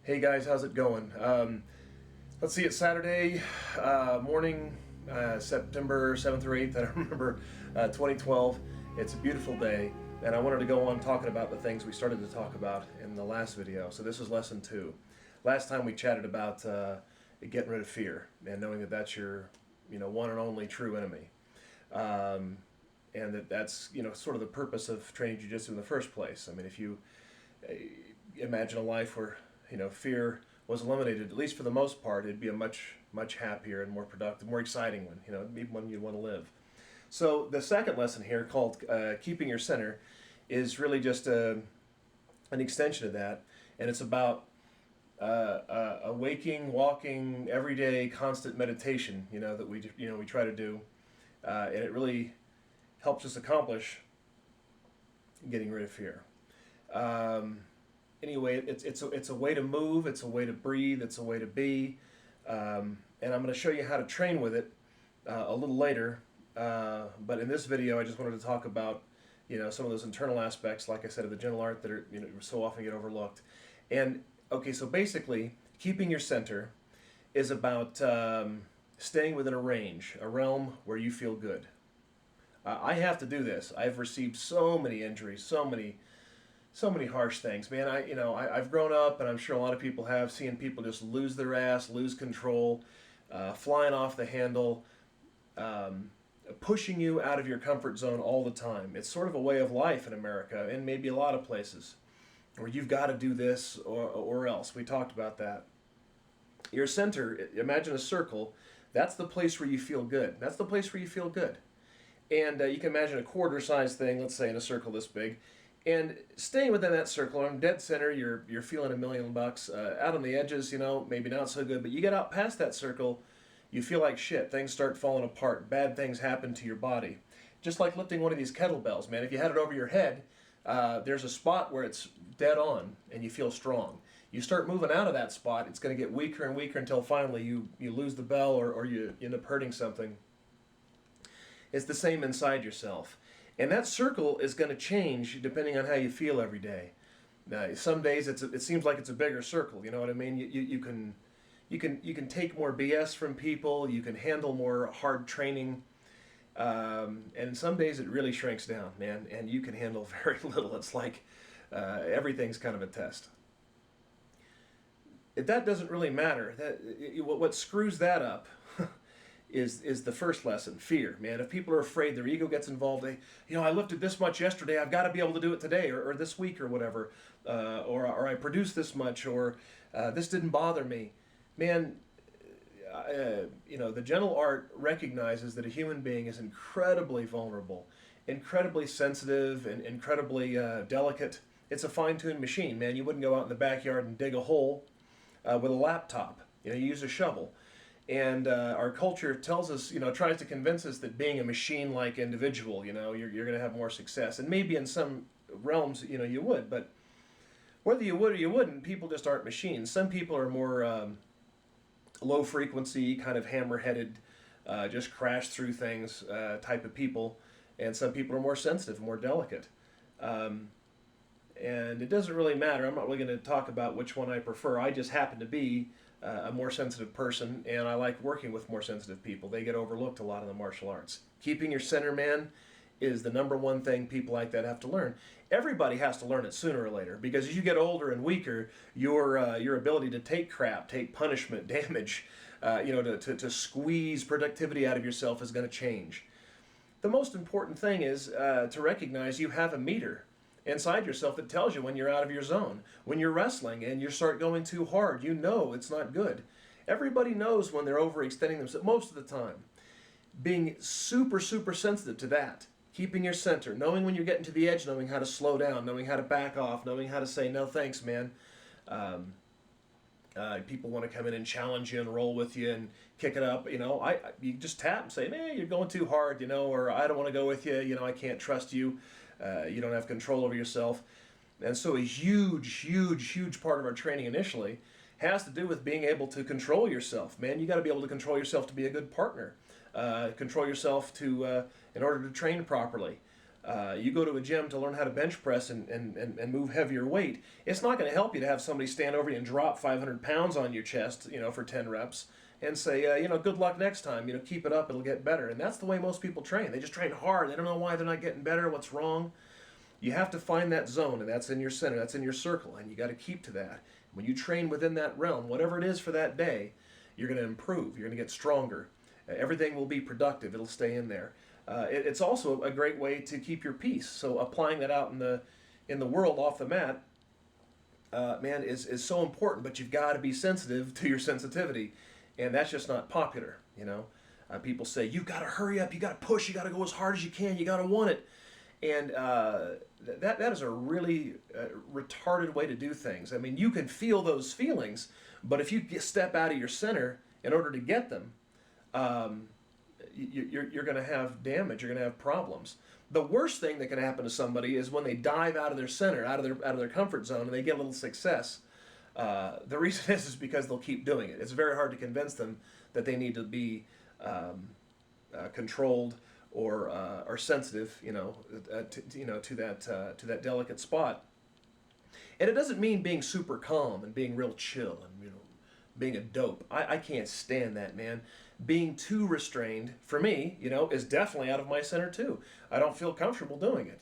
Hey guys, how's it going? Let's see, it's Saturday morning, September 7th or 8th, I don't remember, 2012. It's a beautiful day, and I wanted to go on talking about the things we started to talk about in the last video. So this is lesson 2. Last time we chatted about getting rid of fear and knowing that that's your one and only true enemy. And that's sort of the purpose of training jiu-jitsu in the first place. I mean, if you imagine a life where fear was eliminated, at least for the most part, it'd be a much happier and more productive, more exciting one. It'd be one you'd want to live. So the second lesson here, called keeping your center, is really just an extension of that, and it's about a waking, walking, everyday, constant meditation. That we try to do, and it really helps us accomplish getting rid of fear. Anyway, it's a way to move, it's a way to breathe, it's a way to be, and I'm going to show you how to train with it a little later. But in this video, I just wanted to talk about some of those internal aspects, like I said, of the gentle art that are so often get overlooked. And okay, so basically, keeping your center is about staying within a range, a realm where you feel good. I have to do this. I've received so many injuries, so many harsh things, man. I've grown up, and I'm sure a lot of people have, seeing people just lose their ass, lose control, flying off the handle, pushing you out of your comfort zone all the time. It's sort of a way of life in America, and maybe a lot of places, where you've got to do this or else. We talked about that. Your center, imagine a circle. That's the place where you feel good. That's the place where you feel good. And you can imagine a quarter-sized thing, let's say in a circle this big, and staying within that circle, in dead center, you're feeling $1,000,000. Out on the edges, maybe not so good, but you get out past that circle, you feel like shit. Things start falling apart. Bad things happen to your body. Just like lifting one of these kettlebells, man. If you had it over your head, there's a spot where it's dead on, and you feel strong. You start moving out of that spot, it's going to get weaker and weaker until finally you lose the bell or you end up hurting something. It's the same inside yourself. And that circle is going to change depending on how you feel every day. Some days it seems like it's a bigger circle. You know what I mean? You can take more BS from people. You can handle more hard training. And some days it really shrinks down, man. And you can handle very little. It's like everything's kind of a test. That doesn't really matter. What screws that up is the first lesson, fear, man. If people are afraid, their ego gets involved. I lifted this much yesterday, I've got to be able to do it today or this week or whatever, or I produced this much, or this didn't bother me. Man, the gentle art recognizes that a human being is incredibly vulnerable, incredibly sensitive, and incredibly delicate. It's a fine-tuned machine, man. You wouldn't go out in the backyard and dig a hole with a laptop. You use a shovel. And our culture tells us, tries to convince us that being a machine-like individual, you're going to have more success. And maybe in some realms, you would. But whether you would or you wouldn't, people just aren't machines. Some people are more low-frequency, kind of hammer-headed, just crash through things type of people. And some people are more sensitive, more delicate. And it doesn't really matter. I'm not really going to talk about which one I prefer. I just happen to be a more sensitive person, and I like working with more sensitive people. They get overlooked a lot in the martial arts. Keeping your center, man, is the #1 thing people like that have to learn. Everybody has to learn it sooner or later, because as you get older and weaker, your ability to take crap, take punishment, damage, to squeeze productivity out of yourself is going to change. The most important thing is to recognize you have a meter inside yourself that tells you when you're out of your zone. When you're wrestling and you start going too hard, it's not good. Everybody knows when they're overextending themselves most of the time. Being super sensitive to that, keeping your center, knowing when you're getting to the edge, knowing how to slow down, knowing how to back off, knowing how to say no thanks, man. People want to come in and challenge you and roll with you and kick it up. You just tap and say, man, you're going too hard, or I don't want to go with you. I can't trust you. You don't have control over yourself. And so a huge part of our training initially has to do with being able to control yourself. Man, you got to be able to control yourself to be a good partner. Control yourself in order to train properly. You go to a gym to learn how to bench press and move heavier weight. It's not going to help you to have somebody stand over you and drop 500 pounds on your chest, for 10 reps and say, good luck next time. Keep it up, it'll get better. And that's the way most people train. They just train hard. They don't know why they're not getting better, what's wrong. You have to find that zone, and that's in your center, that's in your circle, and you got to keep to that. When you train within that realm, whatever it is for that day, you're going to improve. You're going to get stronger. Everything will be productive. It'll stay in there. It's also a great way to keep your peace. So applying that out in the world off the mat, man, is so important. But you've got to be sensitive to your sensitivity, and that's just not popular. People say you've got to hurry up, you got to push, you got to go as hard as you can, you got to want it, and that is a really retarded way to do things. I mean, you can feel those feelings, but if you step out of your center in order to get them, you're going to have damage. You're going to have problems. The worst thing that can happen to somebody is when they dive out of their center, out of their comfort zone, and they get a little success. The reason is because they'll keep doing it. It's very hard to convince them that they need to be controlled or sensitive, to that delicate spot. And it doesn't mean being super calm and being real chill and being a dope. I can't stand that, man. Being too restrained, for me, is definitely out of my center too. I don't feel comfortable doing it,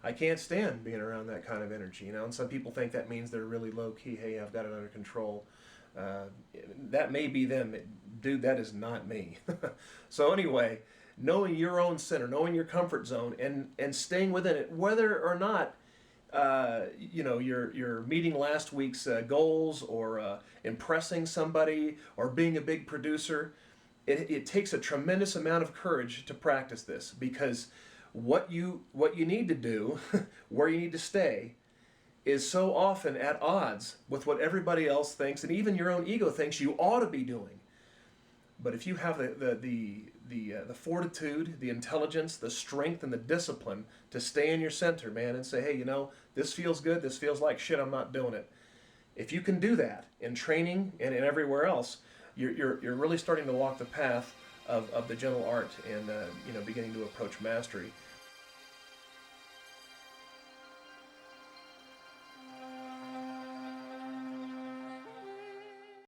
I can't stand being around that kind of energy, and some people think that means they're really low key. Hey, I've got it under control. That may be them. Dude, that is not me. So anyway, knowing your own center, knowing your comfort zone, and staying within it, whether or not you're meeting last week's goals, or impressing somebody, or being a big producer. It takes a tremendous amount of courage to practice this, because what you need to do, where you need to stay, is so often at odds with what everybody else thinks, and even your own ego thinks you ought to be doing. But if you have the fortitude, the intelligence, the strength, and the discipline to stay in your center, man, and say, hey, this feels good, this feels like shit, I'm not doing it. If you can do that in training and everywhere else, you're really starting to walk the path of the gentle art, and beginning to approach mastery.